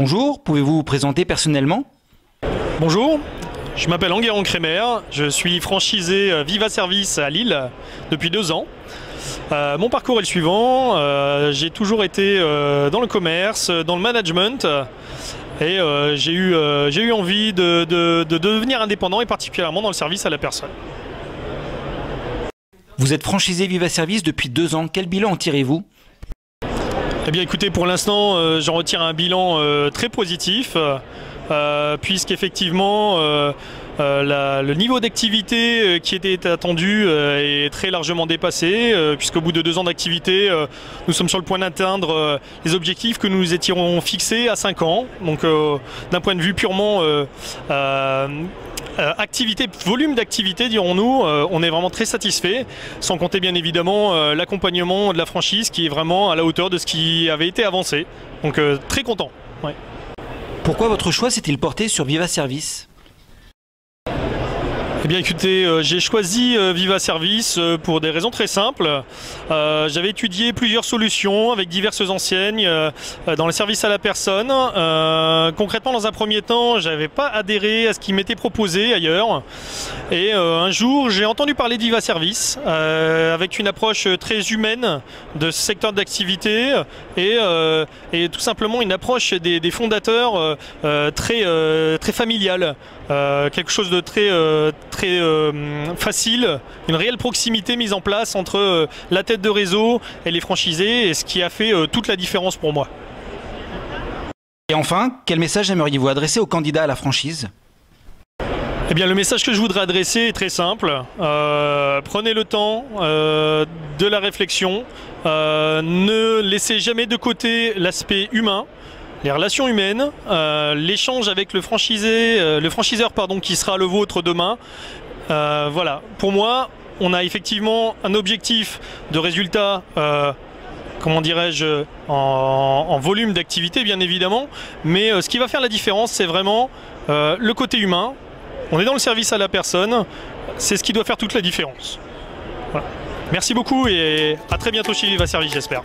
Bonjour, pouvez-vous vous présenter personnellement? Bonjour, je m'appelle Enguerrand Crémer, je suis franchisé Viva Service à Lille depuis 2 ans. Mon parcours est le suivant, j'ai toujours été dans le commerce, dans le management et j'ai eu envie de devenir indépendant et particulièrement dans le service à la personne. Vous êtes franchisé Viva Service depuis 2 ans, quel bilan en tirez-vous? Eh bien écoutez, pour l'instant j'en retire un bilan très positif puisqu'effectivement le niveau d'activité qui était attendu est très largement dépassé puisqu'au bout de 2 ans d'activité nous sommes sur le point d'atteindre les objectifs que nous nous étions fixés à 5 ans. Donc d'un point de vue purement volume d'activité dirons-nous, on est vraiment très satisfait, sans compter bien évidemment l'accompagnement de la franchise qui est vraiment à la hauteur de ce qui avait été avancé. Donc très content. Ouais. Pourquoi votre choix s'est-il porté sur Viva Service? Eh bien écoutez, j'ai choisi Viva Service pour des raisons très simples. J'avais étudié plusieurs solutions avec diverses enseignes dans le service à la personne. Concrètement, dans un premier temps, je n'avais pas adhéré à ce qui m'était proposé ailleurs. Et un jour, j'ai entendu parler de Viva Service avec une approche très humaine de ce secteur d'activité et tout simplement une approche des fondateurs très familiale. Quelque chose de très facile, une réelle proximité mise en place entre la tête de réseau et les franchisés, et ce qui a fait toute la différence pour moi. Et enfin, quel message aimeriez-vous adresser aux candidats à la franchise? Eh bien, le message que je voudrais adresser est très simple. Prenez le temps de la réflexion, ne laissez jamais de côté l'aspect humain. Les relations humaines, l'échange avec le franchiseur qui sera le vôtre demain. Voilà, pour moi, on a effectivement un objectif de résultat, comment dirais-je, en volume d'activité bien évidemment, mais ce qui va faire la différence, c'est vraiment le côté humain. On est dans le service à la personne, c'est ce qui doit faire toute la différence. Voilà. Merci beaucoup et à très bientôt chez Viva Service, j'espère.